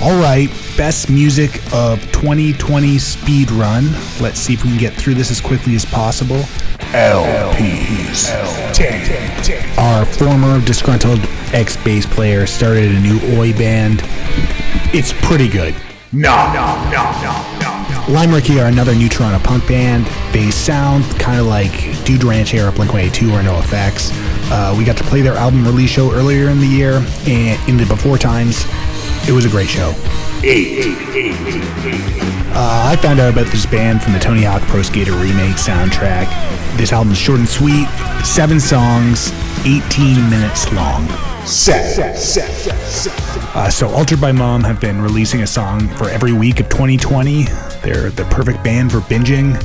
Alright, best music of 2020 speedrun. Let's see if we can get through this as quickly as possible. LPs. Our former disgruntled ex-bass player started a new Oi band. It's pretty good. No. Limericky are another new Toronto punk band. They sound kind of like Dude Ranch era Blink-182 or NoFX. We got to play their album release show earlier in the year, and in the before times, it was a great show. I found out about this band from the Tony Hawk Pro Skater remake soundtrack. This album is short and sweet, 7 songs, 18 minutes long. So Altered by Mom have been releasing a song for every week of 2020. They're the perfect band for binging.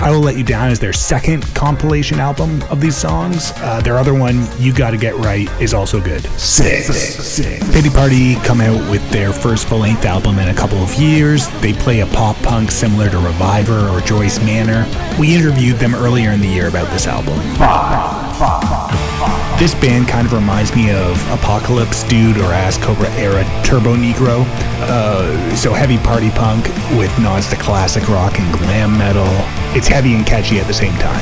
I Will Let You Down is their second compilation album of these songs. Their other one, You Gotta Get Right, is also good. Pity Party come out with their first full-length album in a couple of years. They play a pop-punk similar to Reviver or Joyce Manor. We interviewed them earlier in the year about this album. This band kind of reminds me of Apocalypse Dude or Ass Cobra era Turbo Negro. So heavy party punk with nods to classic rock and glam metal. It's heavy and catchy at the same time.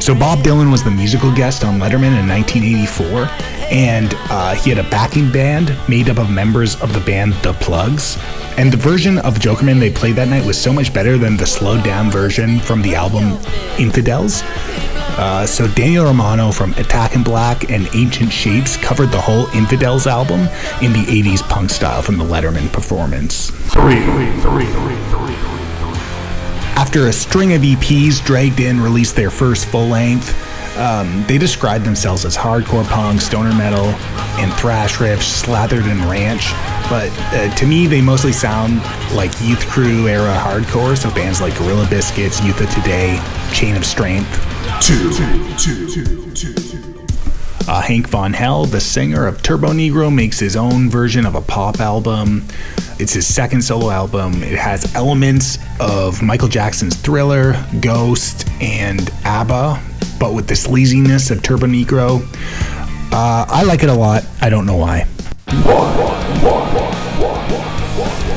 So Bob Dylan was the musical guest on Letterman in 1984, and he had a backing band made up of members of the band The Plugs. And the version of Jokerman they played that night was so much better than the slowed down version from the album Infidels. So Daniel Romano from Attack in Black and Ancient Shapes covered the whole Infidels album in the 80s punk style from the Letterman performance. After a string of EPs, Dragged In released their first full-length. They described themselves as hardcore punk, stoner metal, and thrash riffs slathered in ranch. But to me, they mostly sound like Youth Crew era hardcore, so bands like Gorilla Biscuits, Youth of Today, Chain of Strength. Hank Von Hell, the singer of Turbo Negro, makes his own version of a pop album. It's his second solo album. It has elements of Michael Jackson's Thriller, Ghost, and ABBA, but with the sleaziness of Turbo Negro. I like it a lot. I don't know why.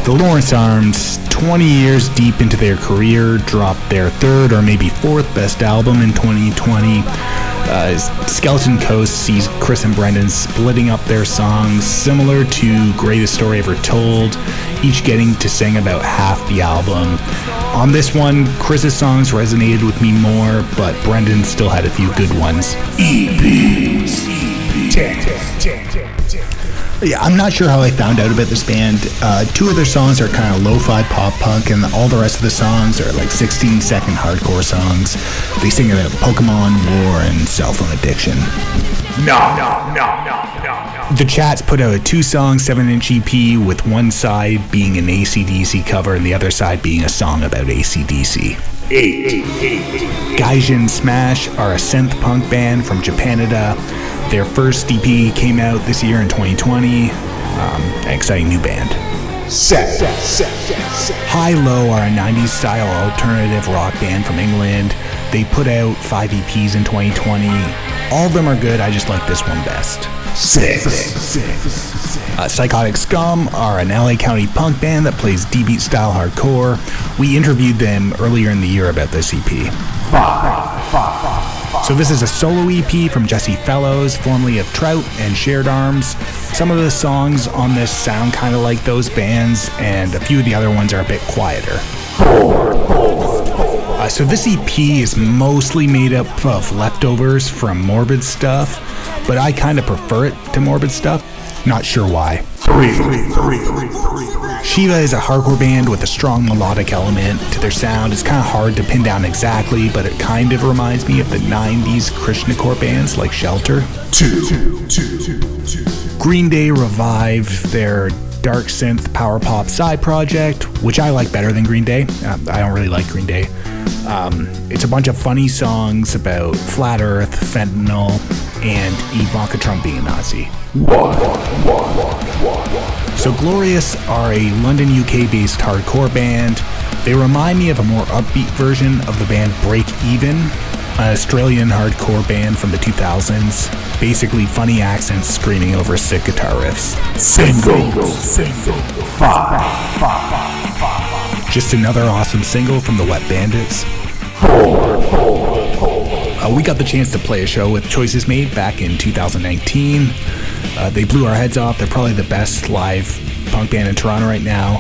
The Lawrence Arms, 20 years deep into their career, dropped their third or maybe fourth best album in 2020. Skeleton Coast sees Chris and Brendan splitting up their songs, similar to Greatest Story Ever Told, each getting to sing about half the album. On this one, Chris's songs resonated with me more, but Brendan still had a few good ones. EPs. Yeah, I'm not sure how I found out about this band. 2 of their songs are kind of lo-fi pop punk, and all the rest of the songs are like 16-second hardcore songs. They sing about Pokemon, war, and cell phone addiction. No. The Chats put out a 2-song, 7-inch EP with one side being an AC/DC cover and the other side being a song about AC/DC. Gaijin Smash are a synth punk band from Japanada. Their first EP came out this year in 2020. An exciting new band. High Low are a 90s style alternative rock band from England. They put out 5 EPs in 2020. All of them are good, I just like this one best. Psychotic Scum are an LA County punk band that plays D-beat style hardcore. We interviewed them earlier in the year about this EP. So this is a solo EP from Jesse Fellows, formerly of Trout and Shared Arms. Some of the songs on this sound kind of like those bands, and a few of the other ones are a bit quieter. So this EP is mostly made up of leftovers from Morbid stuff, but I kind of prefer it to Morbid stuff. Not sure why. Shiva is a hardcore band with a strong melodic element to their sound. It's kind of hard to pin down exactly, but it kind of reminds me of the 90s Krishnacore bands like Shelter. Green Day revived their dark synth power pop side project, which I like better than Green Day. I don't really like Green Day. It's a bunch of funny songs about flat earth, fentanyl, and Ivanka Trump being a Nazi. So Glorious are a London, UK-based hardcore band. They remind me of a more upbeat version of the band Break Even. an Australian hardcore band from the 2000s. Basically funny accents screaming over sick guitar riffs. Single. 5. Just another awesome single from the Wet Bandits. 4. We got the chance to play a show with Choices Made back in 2019. They blew our heads off. They're probably the best live punk band in Toronto right now.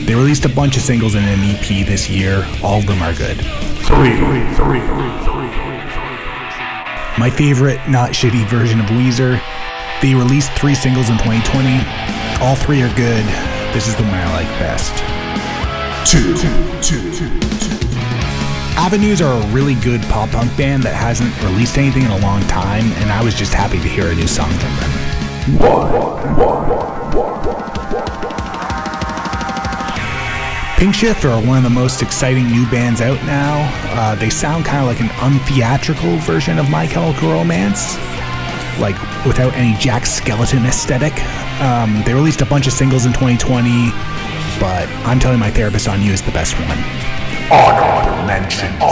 They released a bunch of singles in an EP this year. All of them are good. 3. My favorite, not shitty version of Weezer. They released 3 singles in 2020. All 3 are good. This is the one I like best. 2. Avenues are a really good pop punk band that hasn't released anything in a long time, and I was just happy to hear a new song from them. 1. Pink Shift are one of the most exciting new bands out now. They sound kind of like an untheatrical version of My Chemical Romance, like without any Jack Skeleton aesthetic. They released a bunch of singles in 2020, but I'm telling my therapist On You is the best one. Honorable mentions.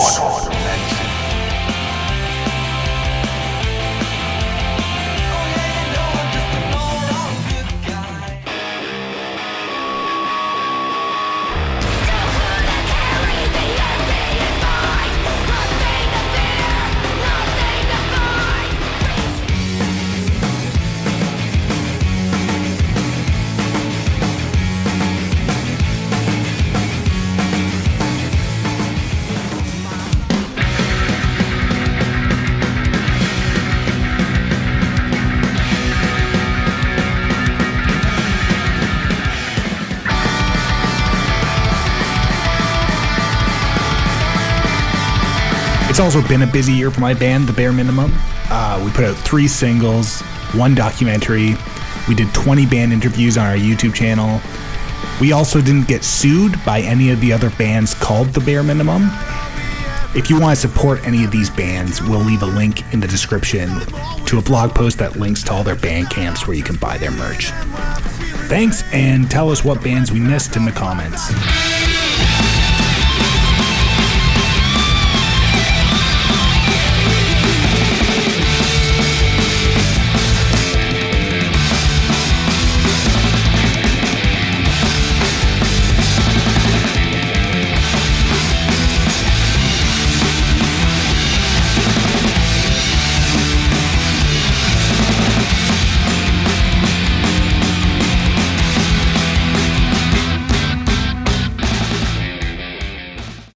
It's also been a busy year for my band, The Bare Minimum. We put out 3 singles, 1 documentary. We did 20 band interviews on our YouTube channel. We also didn't get sued by any of the other bands called The Bare Minimum. If you want to support any of these bands, we'll leave a link in the description to a blog post that links to all their band camps where you can buy their merch. Thanks, and tell us what bands we missed in the comments.